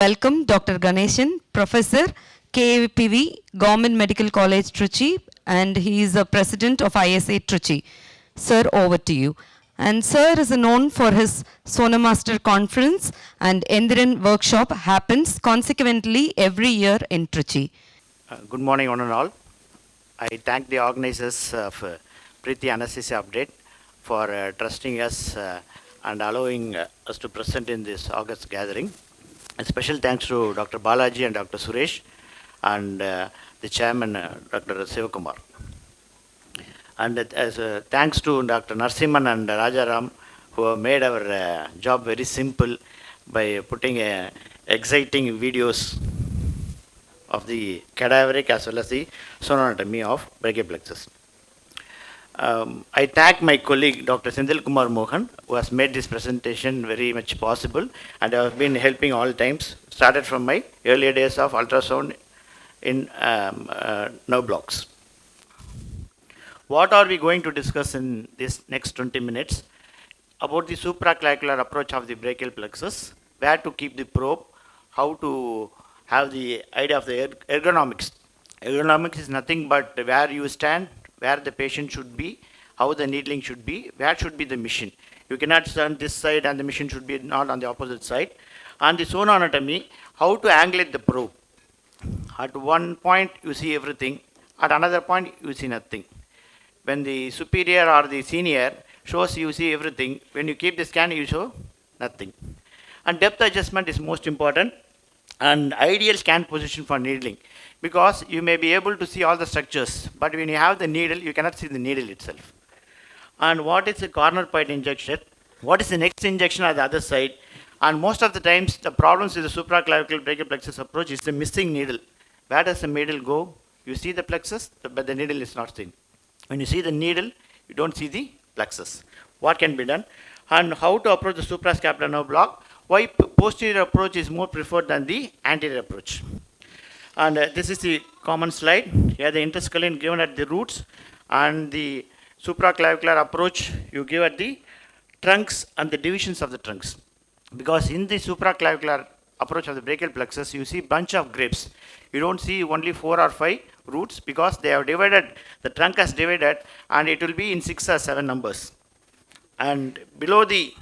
Welcome Dr. Ganeshan, Professor, KPV, Government Medical College, Trichy, and he is the President of ISA Trichy. Sir, over to you. And Sir is known for his Sonamaster Conference and Endiran Workshop happens consequently every year in Trichy. Good morning, one and all. I thank the organizers of Preeti Anesthesia Update for trusting us and allowing us to present in this August gathering. A special thanks to Dr. Balaji and Dr. Suresh and the chairman, Dr. Sivakumar. And as thanks to Dr. Narsimhan and Rajaram, who have made our job very simple by putting exciting videos of the cadaveric as well as the sonoanatomy of brachial plexus. I thank my colleague Dr. Sindhil Kumar Mohan, who has made this presentation very much possible, and I have been helping all times, started from my earlier days of ultrasound in nerve blocks. What are we going to discuss in this next 20 minutes? About the supraclavicular approach of the brachial plexus, where to keep the probe, how to have the idea of the ergonomics. Ergonomics is nothing but where you stand, where the patient should be, how the needling should be, where should be the machine. You cannot stand this side and the machine should be not on the opposite side. And the sonoanatomy, how to angulate the probe. At one point you see everything, at another point you see nothing. When the superior or the senior shows you see everything, when you keep the scan you show nothing. And depth adjustment is most important, and ideal scan position for needling, because you may be able to see all the structures, but when you have the needle you cannot see the needle itself. And what is the corner point injection, what is the next injection at the other side, and most of the times the problems with the supraclavicular brachial plexus approach is the missing needle. Where does the needle go? You see the plexus, but the needle is not seen. When you see the needle, you don't see the plexus. What can be done? And how to approach the suprascapular nerve block? Why posterior approach is more preferred than the anterior approach? And this is the common slide. Here the interscalene given at the roots, and the supraclavicular approach you give at the trunks and the divisions of the trunks. Because in the supraclavicular approach of the brachial plexus, you see bunch of grapes. You don't see only 4 or 5 roots, because they have divided, the trunk has divided, and it will be in 6 or 7 numbers. And below the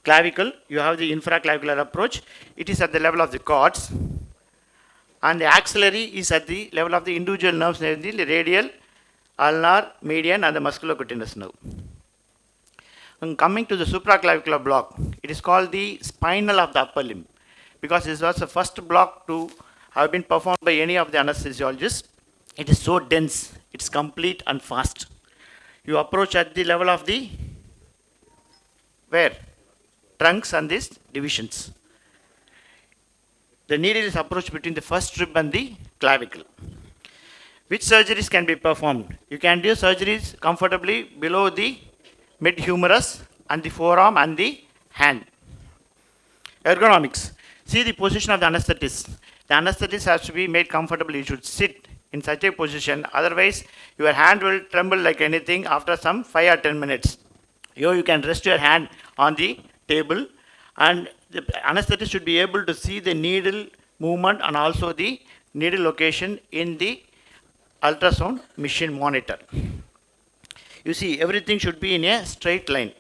clavicle, you have the infraclavicular approach. It is at the level of the cords, and the axillary is at the level of the individual nerves, namely the radial, ulnar, median, and the musculocutaneous nerve. And coming to the supraclavicular block, it is called the spinal of the upper limb, because this was the first block to have been performed by any of the anesthesiologists. It is so dense, it's complete and fast. You approach at the level of the where? Trunks and these divisions. The needle is approached between the first rib and the clavicle. Which surgeries can be performed? You can do surgeries comfortably below the mid-humerus and the forearm and the hand. Ergonomics. See the position of the anesthetist. The anesthetist has to be made comfortable. You should sit in such a position, otherwise your hand will tremble like anything after some 5 or 10 minutes. Here you can rest your hand on the table, and the anesthetist should be able to see the needle movement and also the needle location in the ultrasound machine monitor. You see, everything should be in a straight line.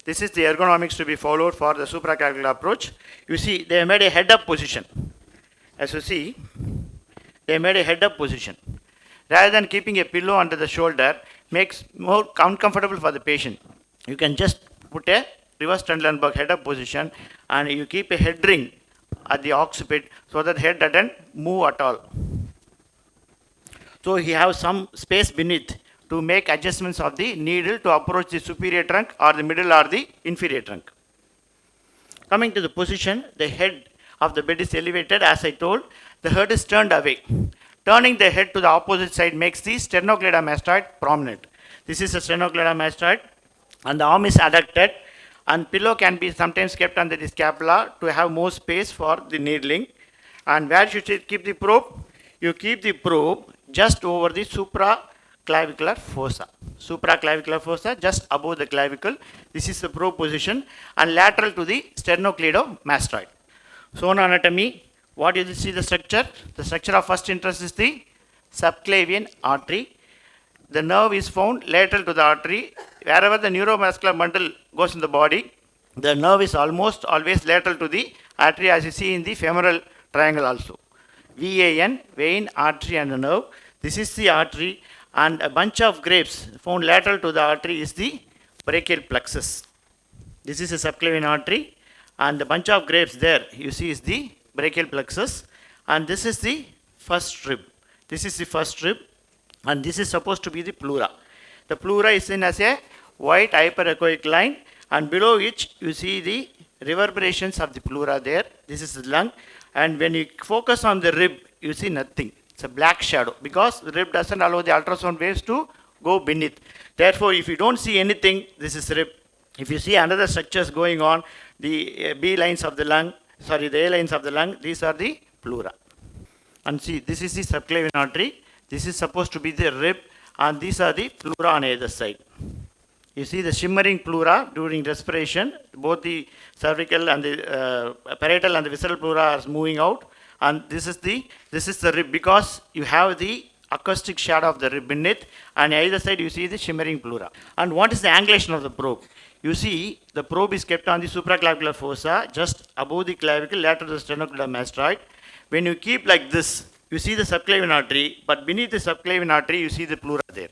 This is the ergonomics to be followed for the supraclavicular approach. You see, they made a head-up position. As you see, they made a head-up position. Rather than keeping a pillow under the shoulder, makes more uncomfortable for the patient. You can just put a reverse Trendelenburg head-up position, and you keep a head ring at the occiput so that the head doesn't move at all. So he has some space beneath to make adjustments of the needle to approach the superior trunk or the middle or the inferior trunk. Coming to the position, the head of the bed is elevated. As I told, the head is turned away. Turning the head to the opposite side makes the sternocleidomastoid prominent. This is a sternocleidomastoid, and the arm is adducted, and pillow can be sometimes kept under the scapula to have more space for the needling. And where should you keep the probe? You keep the probe just over the supraclavicular fossa. Supraclavicular fossa just above the clavicle. This is the probe position and lateral to the sternocleidomastoid. Sonoanatomy, what do you see the structure? The structure of first interest is the subclavian artery. The nerve is found lateral to the artery. Wherever the neuromuscular bundle goes in the body, the nerve is almost always lateral to the artery, as you see in the femoral triangle also. VAN, vein, artery and nerve. This is the artery, and a bunch of grapes found lateral to the artery is the brachial plexus. This is a subclavian artery, and the bunch of grapes there you see is the brachial plexus, and this is the first rib. This is the first rib, and this is supposed to be the pleura. The pleura is seen as a white hyperechoic line, and below which you see the reverberations of the pleura there. This is the lung, and when you focus on the rib, you see nothing. It's a black shadow because the rib doesn't allow the ultrasound waves to go beneath. Therefore, if you don't see anything, this is rib. If you see another structures going on, the B lines of the lung, the A lines of the lung, these are the pleura. And see, this is the subclavian artery. This is supposed to be the rib, and these are the pleura on either side. You see the shimmering pleura during respiration. Both the cervical and the parietal and the visceral pleura are moving out. And this is the rib because you have the acoustic shadow of the rib beneath, and either side you see the shimmering pleura. And what is the angulation of the probe? You see the probe is kept on the supraclavicular fossa, just above the clavicle, lateral to the sternocleidomastoid. When you keep like this, you see the subclavian artery, but beneath the subclavian artery, you see the pleura there.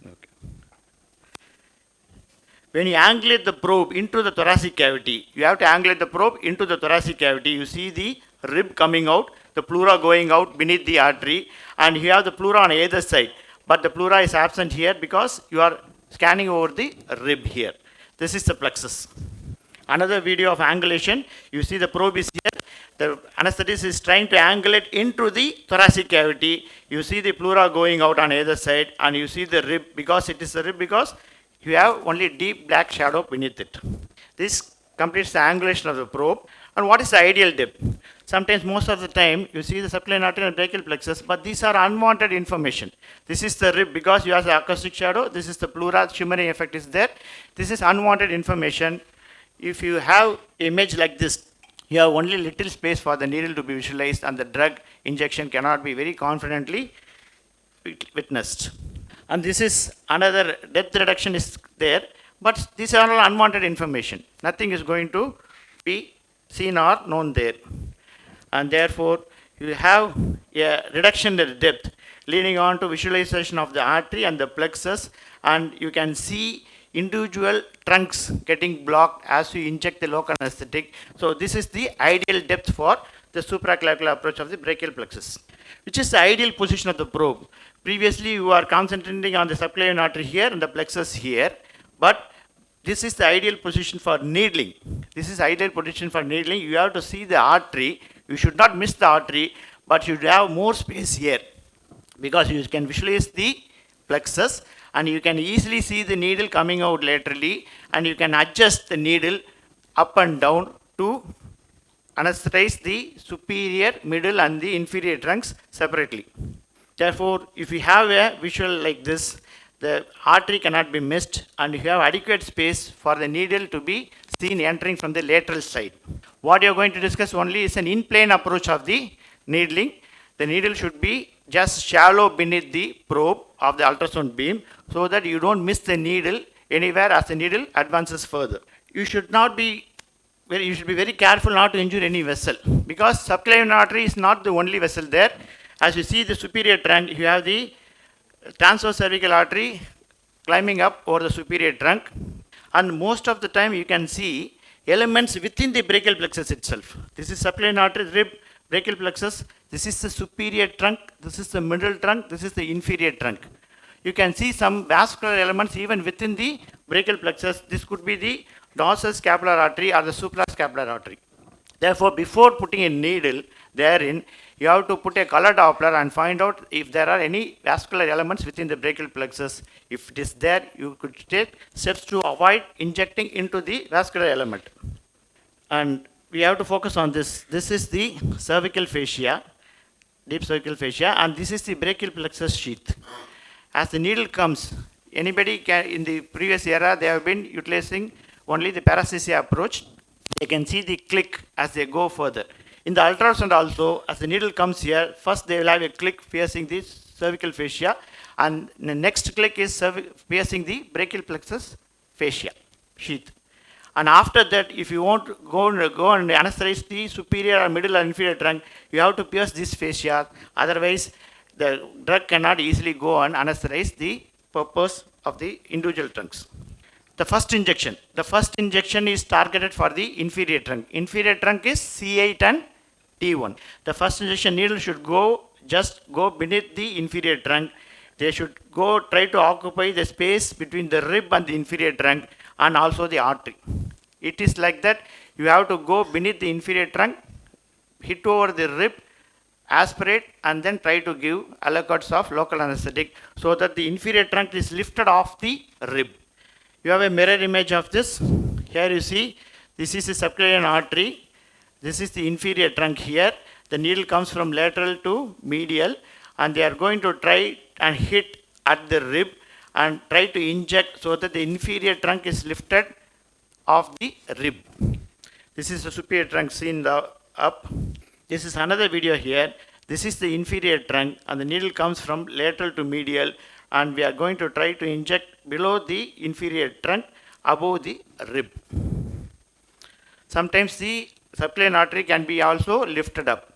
Okay. When you angulate the probe into the thoracic cavity, you have to angulate the probe into the thoracic cavity. You see the rib coming out, the pleura going out beneath the artery, and you have the pleura on either side. But the pleura is absent here because you are scanning over the rib here. This is the plexus. Another video of angulation. You see the probe is here. The anesthetist is trying to angulate into the thoracic cavity. You see the pleura going out on either side, and you see the rib because it is the rib because you have only deep black shadow beneath it. This completes the angulation of the probe. And what is the ideal depth? Sometimes, most of the time, you see the subclavian artery and brachial plexus, but these are unwanted information. This is the rib because you have the acoustic shadow. This is the pleura, shimmering effect is there. This is unwanted information. If you have image like this, you have only little space for the needle to be visualized, and the drug injection cannot be very confidently witnessed. And this is another depth reduction is there, but these are all unwanted information. Nothing is going to be seen or known there. And therefore, you have a reduction in the depth leading on to visualization of the artery and the plexus, and you can see individual trunks getting blocked as you inject the local anesthetic. So this is the ideal depth for the supraclavicular approach of the brachial plexus, which is the ideal position of the probe. Previously, you are concentrating on the subclavian artery here and the plexus here, but this is the ideal position for needling. This is ideal position for needling. You have to see the artery. You should not miss the artery, but you have more space here because you can visualize the plexus, and you can easily see the needle coming out laterally, and you can adjust the needle up and down to anesthetize the superior, middle and the inferior trunks separately. Therefore, if you have a visual like this, the artery cannot be missed, and you have adequate space for the needle to be seen entering from the lateral side. What you are going to discuss only is an in-plane approach of the needling. The needle should be just shallow beneath the probe of the ultrasound beam so that you don't miss the needle anywhere as the needle advances further. You should be very careful not to injure any vessel because subclavian artery is not the only vessel there. As you see the superior trunk, you have the transverse cervical artery climbing up over the superior trunk, and most of the time you can see elements within the brachial plexus itself. This is subclavian artery, rib, brachial plexus. This is the superior trunk. This is the middle trunk. This is the inferior trunk. You can see some vascular elements even within the brachial plexus. This could be the dorsal scapular artery or the suprascapular artery. Therefore, before putting a needle therein, you have to put a color Doppler and find out if there are any vascular elements within the brachial plexus. If it is there, you could take steps to avoid injecting into the vascular element. And we have to focus on this. This is the cervical fascia, deep cervical fascia, and this is the brachial plexus sheath. As the needle comes, anybody can, in the previous era, they have been utilizing only the paresthesia approach, they can see the click as they go further. In the ultrasound also, as the needle comes here, first they will have a click piercing the cervical fascia, and the next click is piercing the brachial plexus fascia sheath. And after that, if you want to go and anesthetize the superior or middle or inferior trunk, you have to pierce this fascia. Otherwise, the drug cannot easily go and anesthetize the purpose of the individual trunks. The first injection is targeted for the inferior trunk. Inferior trunk is C8 and T1. The first injection needle should just go beneath the inferior trunk. They should try to occupy the space between the rib and the inferior trunk and also the artery. It is like that. You have to go beneath the inferior trunk, hit over the rib, aspirate, and then try to give aliquots of local anesthetic so that the inferior trunk is lifted off the rib. You have a mirror image of this. Here you see, this is the subclavian artery. This is the inferior trunk here. The needle comes from lateral to medial, and they are going to try and hit at the rib and try to inject so that the inferior trunk is lifted off the rib. This is the superior trunk seen up. This is another video here. This is the inferior trunk, and the needle comes from lateral to medial, and we are going to try to inject below the inferior trunk above the rib. Sometimes the subclavian artery can be also lifted up.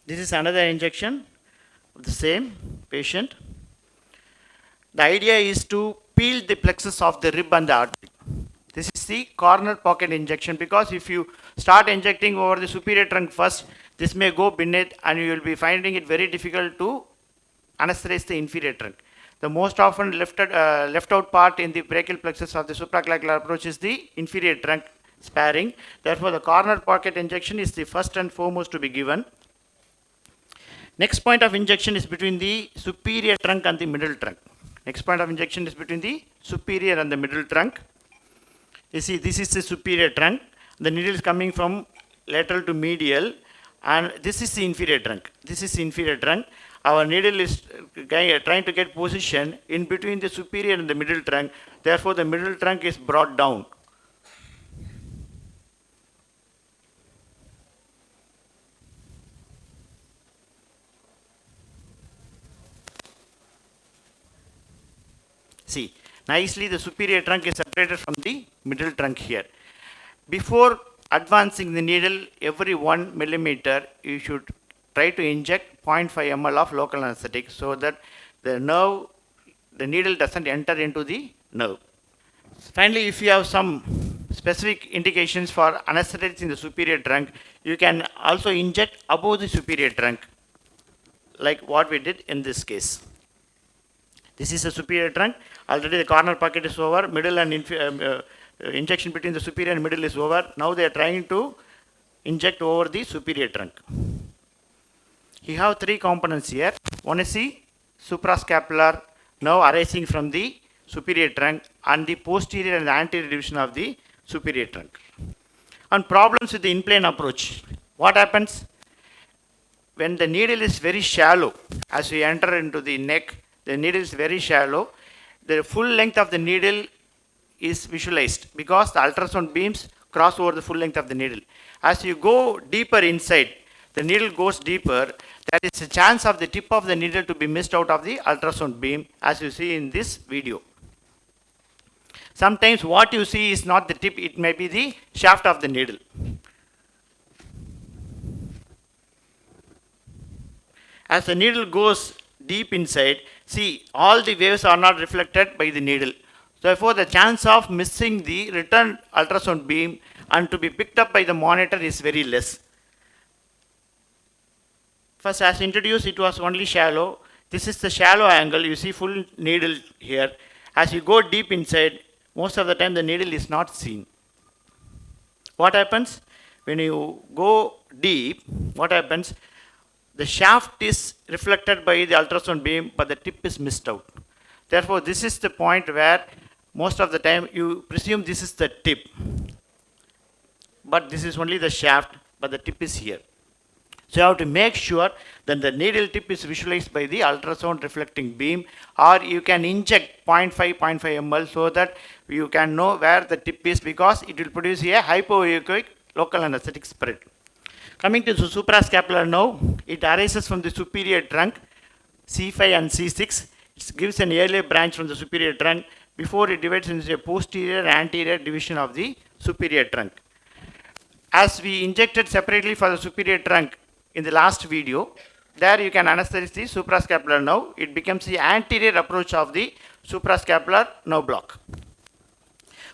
This is another injection of the same patient. The idea is to peel the plexus of the rib and the artery. This is the corner pocket injection, because if you start injecting over the superior trunk first, this may go beneath and you will be finding it very difficult to anesthetize the inferior trunk. The most often left out part in the brachial plexus of the supraclavicular approach is the inferior trunk sparing. Therefore, the corner pocket injection is the first and foremost to be given. Next point of injection is between the superior trunk and the middle trunk. Next point of injection is between the superior and the middle trunk. You see, this is the superior trunk. The needle is coming from lateral to medial, and this is the inferior trunk. This is the inferior trunk. Our needle is trying to get position in between the superior and the middle trunk. Therefore, the middle trunk is brought down. See, nicely the superior trunk is separated from the middle trunk here. Before advancing the needle every 1 millimeter, you should try to inject 0.5 ml of local anesthetic so that the needle doesn't enter into the nerve. Finally, if you have some specific indications for anesthetics in the superior trunk, you can also inject above the superior trunk, like what we did in this case. This is the superior trunk. Already the corner pocket is over. Middle and injection between the superior and middle is over. Now they are trying to inject over the superior trunk. You have 3 components here. One is the suprascapular nerve arising from the superior trunk and the posterior and the anterior division of the superior trunk. And problems with the in-plane approach. What happens? When the needle is very shallow, as we enter into the neck, the needle is very shallow. The full length of the needle is visualized because the ultrasound beams cross over the full length of the needle. As you go deeper inside, the needle goes deeper. There is a chance of the tip of the needle to be missed out of the ultrasound beam, as you see in this video. Sometimes what you see is not the tip, it may be the shaft of the needle. As the needle goes deep inside, see, all the waves are not reflected by the needle. Therefore, the chance of missing the return ultrasound beam and to be picked up by the monitor is very less. First, as introduced, it was only shallow. This is the shallow angle. You see full needle here. As you go deep inside, most of the time the needle is not seen. What happens? When you go deep, what happens? The shaft is reflected by the ultrasound beam, but the tip is missed out. Therefore, this is the point where most of the time you presume this is the tip. But this is only the shaft, but the tip is here. So you have to make sure that the needle tip is visualized by the ultrasound reflecting beam, or you can inject 0.5 ml so that you can know where the tip is, because it will produce a hypoechoic local anesthetic spread. Coming to the suprascapular nerve, it arises from the superior trunk C5 and C6. It gives an earlier branch from the superior trunk before it divides into a posterior and anterior division of the superior trunk. As we injected separately for the superior trunk in the last video, there you can anesthetize the suprascapular nerve. It becomes the anterior approach of the suprascapular nerve block.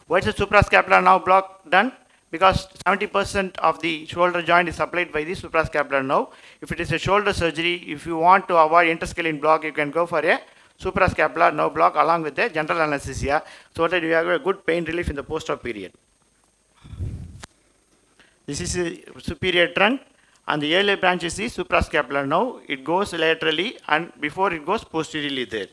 What is the suprascapular nerve block done? Because 70% of the shoulder joint is supplied by the suprascapular nerve. If it is a shoulder surgery, if you want to avoid interscalene block, you can go for a suprascapular nerve block along with the general anesthesia, so that you have a good pain relief in the post-op period. This is the superior trunk, and the earlier branch is the suprascapular nerve. It goes laterally and before it goes posteriorly there.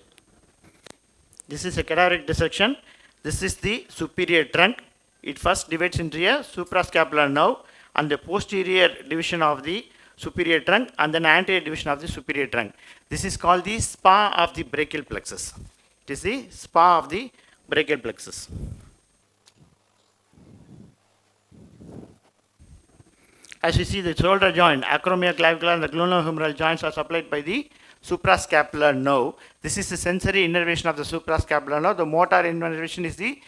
This is a cadaveric dissection. This is the superior trunk. It first divides into a suprascapular nerve and the posterior division of the superior trunk and then anterior division of the superior trunk. This is called the spa of the brachial plexus. It is the spa of the brachial plexus. As you see, the shoulder joint, acromioclavicular and the glenohumeral joints are supplied by the suprascapular nerve. This is the sensory innervation of the suprascapular nerve. The motor innervation is the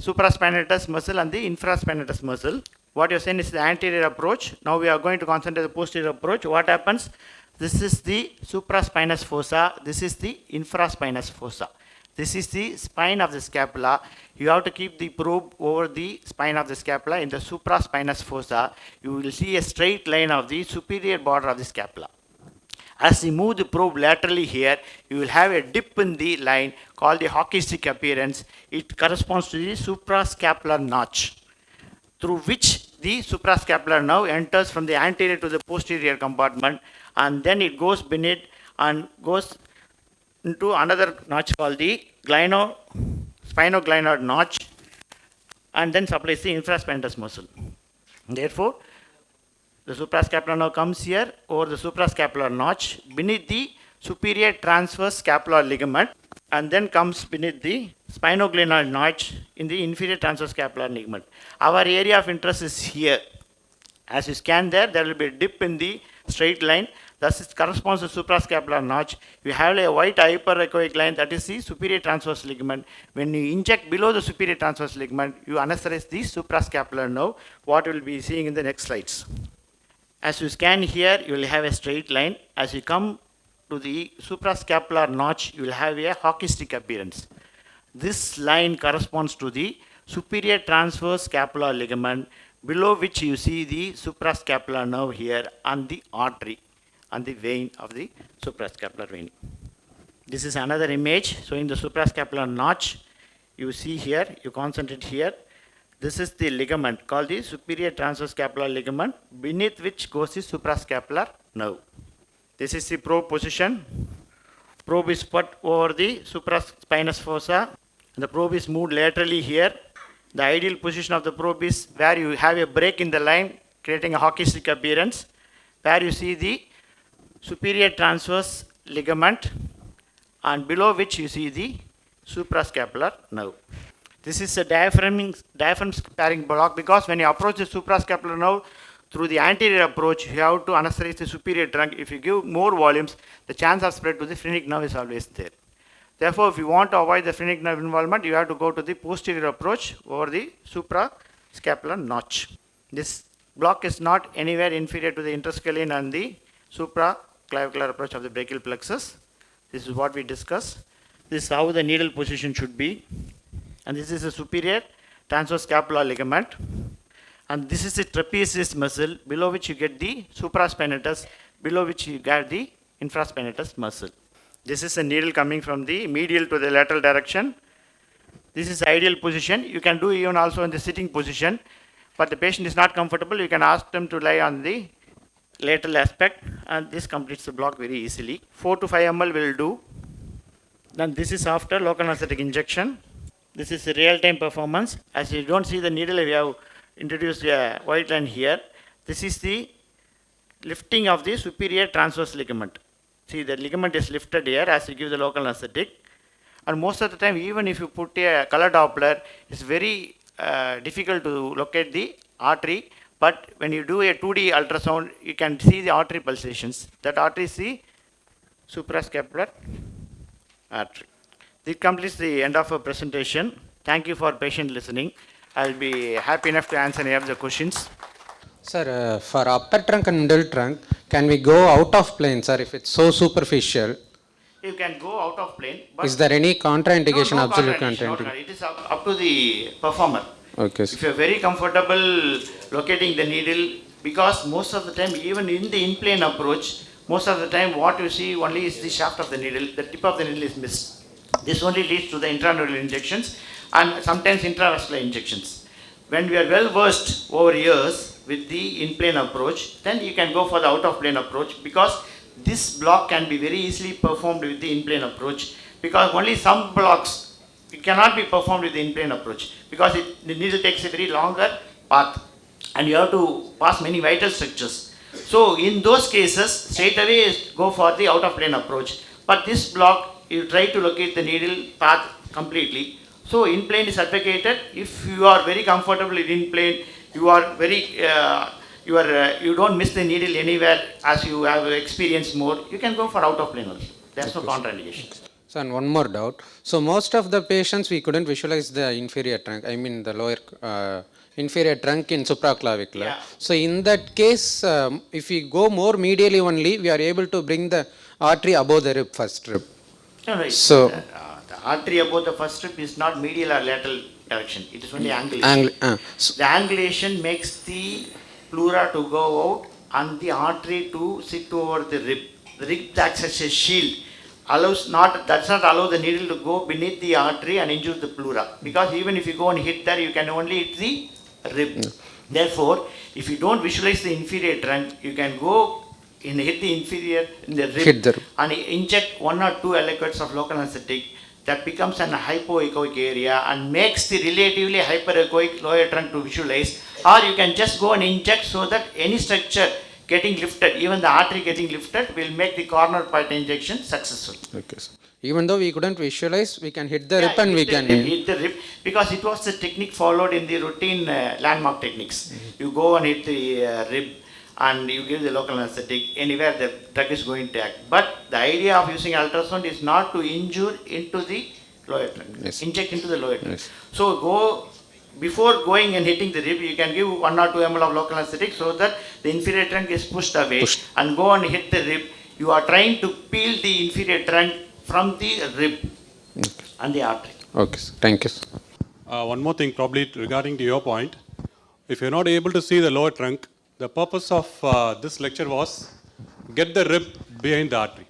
supraspinatus muscle and the infraspinatus muscle. What you are saying is the anterior approach. Now we are going to concentrate the posterior approach. What happens? This is the supraspinous fossa. This is the infraspinous fossa. This is the spine of the scapula. You have to keep the probe over the spine of the scapula in the supraspinous fossa. You will see a straight line of the superior border of the scapula. As you move the probe laterally here, you will have a dip in the line called the hockey stick appearance. It corresponds to the suprascapular notch, through which the suprascapular nerve enters from the anterior to the posterior compartment, and then it goes beneath and goes into another notch called the spinoglenoid notch, and then supplies the infraspinatus muscle. Therefore, the suprascapular nerve comes here over the suprascapular notch beneath the superior transverse scapular ligament, and then comes beneath the spinoglenoid notch in the inferior transverse scapular ligament. Our area of interest is here. As you scan there, there will be a dip in the straight line. Thus, it corresponds to suprascapular notch. You have a white hyperechoic line, that is the superior transverse ligament. When you inject below the superior transverse ligament, you anesthetize the suprascapular nerve, what you will be seeing in the next slides. As you scan here, you will have a straight line. As you come to the suprascapular notch, you will have a hockey stick appearance. This line corresponds to the superior transverse scapular ligament, below which you see the suprascapular nerve here and the artery and the vein of the suprascapular vein. This is another image showing the suprascapular notch. You see here, you concentrate here. This is the ligament called the superior transverse scapular ligament, beneath which goes the suprascapular nerve. This is the probe position. Probe is put over the supraspinous fossa. The probe is moved laterally here. The ideal position of the probe is where you have a break in the line, creating a hockey stick appearance, where you see the superior transverse ligament, and below which you see the suprascapular nerve. This is a diaphragm sparing block, because when you approach the suprascapular nerve through the anterior approach, you have to anesthetize the superior trunk. If you give more volumes, the chance of spread to the phrenic nerve is always there. Therefore, if you want to avoid the phrenic nerve involvement, you have to go to the posterior approach over the suprascapular notch. This block is not anywhere inferior to the interscalene and the supraclavicular approach of the brachial plexus. This is what we discussed. This is how the needle position should be. And this is the superior transverse scapular ligament. And this is the trapezius muscle, below which you get the supraspinatus, below which you get the infraspinatus muscle. This is a needle coming from the medial to the lateral direction. This is ideal position. You can do even also in the sitting position, but the patient is not comfortable. You can ask them to lie on the lateral aspect, and this completes the block very easily. 4 to 5 ml will do. Then this is after local anesthetic injection. This is a real-time performance. As you don't see the needle, we have introduced a white line here. This is the lifting of the superior transverse ligament. See, the ligament is lifted here as you give the local anesthetic. And most of the time, even if you put a color Doppler, it's very difficult to locate the artery. But when you do a 2D ultrasound, you can see the artery pulsations. That artery is the suprascapular artery. This completes the end of our presentation. Thank you for patient listening. I'll be happy enough to answer any of the questions. Sir, for upper trunk and middle trunk, can we go out of plane, sir, if it's so superficial? You can go out of plane. But Is there any contraindication, no absolute contraindication, no, contraindication? it is up to the performer. Okay, If sir. you are very comfortable locating the needle, because most of the time, even in the in-plane approach, most of the time what you see only is the shaft of the needle, the tip of the needle is missed. This only leads to the intraneural injections and sometimes intravascular injections. When we are well versed over years with the in-plane approach, then you can go for the out-of-plane approach, because this block can be very easily performed with the in-plane approach, because only some blocks it cannot be performed with the in-plane approach, because the needle takes a very longer path and you have to pass many vital structures. So in those cases, straight away go for the out-of-plane approach. But this block, you try to locate the needle path completely. So in-plane is advocated. If you are very comfortable in in-plane, you are very you don't miss the needle anywhere as you have experienced more, you can go for out-of-plane also. There's no contraindication. So, and one more doubt. So, most of the patients we couldn't visualize the inferior trunk, I mean the lower inferior trunk in supraclavicular. Yeah. So, in that case, if we go more medially only, we are able to bring the artery above the rib, first rib. No, So- the artery above the first strip is not medial or lateral direction. It is only angulation. So, The angulation makes the pleura to go out and the artery to sit over the rib. The rib acts as a shield. Does not allow the needle to go beneath the artery and injure the pleura. Because even if you go and hit there, you can only hit the rib. Therefore, if you don't visualize the inferior trunk, you can go hit the inferior in the rib, Hit the rib. and inject 1 or 2 aliquots of local anesthetic. That becomes an hypoechoic area and makes the relatively hyperechoic lower trunk to visualize. Or you can just go and inject so that any structure getting lifted, even the artery getting lifted, will make the corner part injection successful. okay, sir. Even though we couldn't visualize, we can hit the rib Yeah, and we hit the can. rib, hit the rib, because it was the technique followed in the routine landmark techniques. You go and hit the rib and you give the local anesthetic, anywhere the drug is going to act. But the idea of using ultrasound is not to injure into the lower trunk, Yes. inject into the lower trunk. Yes. So before going and hitting the rib, you can give 1 or 2 ml of local anesthetic so that the inferior trunk is pushed away and go and hit the rib. You are trying to peel the inferior trunk from the rib and the artery. Okay, sir. Thank you, sir. One more thing, probably regarding to your point. If you're not able to see the lower trunk, the purpose of this lecture was get the rib behind the artery.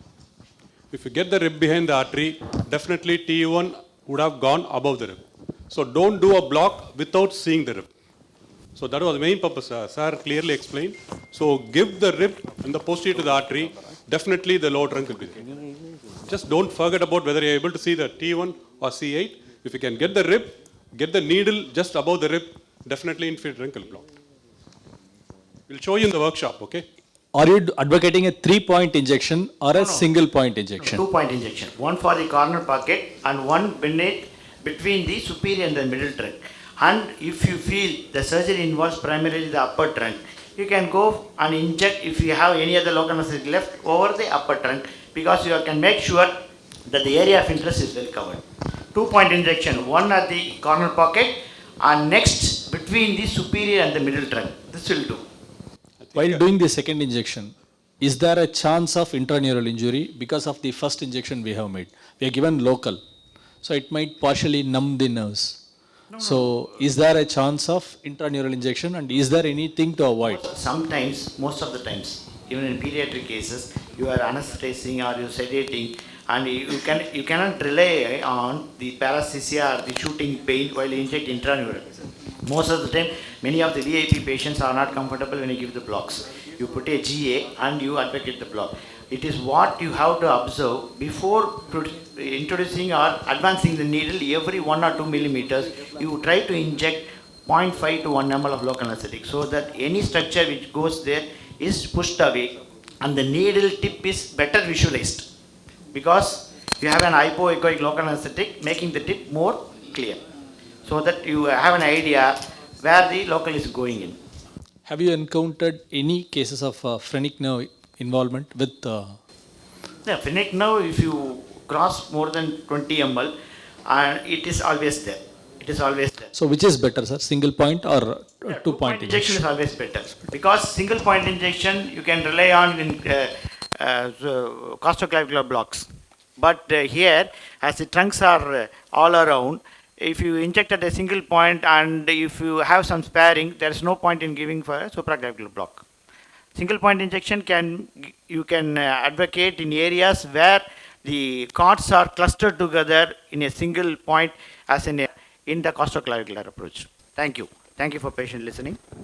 If you get the rib behind the artery, definitely TU1 would have gone above the rib. So don't do a block without seeing the rib. So that was the main purpose, sir clearly explained. So give the rib and the posterior to the artery, definitely the lower trunk will be there. Just don't forget about whether you're able to see the T1 or C8. If you can get the rib, get the needle just above the rib, definitely inferior trunk will block. We'll show you in the workshop, okay? Are you advocating a 3-point injection or a single point injection? 2-point injection. One for the corner pocket and one between the superior and the middle trunk. And if you feel the surgery involves primarily the upper trunk, you can go and inject, if you have any other local anesthetic left, over the upper trunk, because you can make sure that the area of interest is well covered. 2-point injection, one at the corner pocket and next between the superior and the middle trunk. This will do. While doing the second injection, is there a chance of intraneural injury because of the first injection we have made? We are given local, so it might partially numb the nerves. So is there a chance of intraneural injection and is there anything to avoid? Sometimes, most of the times, even in pediatric cases, you are anesthetizing or you sedating, and you cannot rely on the paresthesia or the shooting pain while you inject intraneural. Most of the time, many of the VIP patients are not comfortable when you give the blocks. You put a GA and you advocate the block. It is what you have to observe before introducing or advancing the needle every 1 or 2 millimeters. You try to inject 0.5 to 1 ml of local anesthetic so that any structure which goes there, is pushed away and the needle tip is better visualized because you have an hypoechoic local anesthetic making the tip more clear so that you have an idea where the local is going in. Have you encountered any cases of phrenic nerve involvement with The phrenic nerve, if you cross more than 20 ml, it is always there. It is always there. so which is better, sir? Single point or two-point Injection is injection? always better because single point injection you can rely on in costoclavicular blocks. But here, as the trunks are all around, if you inject at a single point and if you have some sparing, there is no point in giving for a supraclavicular block. Single point injection you can advocate in areas where the cords are clustered together in a single point as in the costoclavicular approach. Thank you. Thank you for patient listening.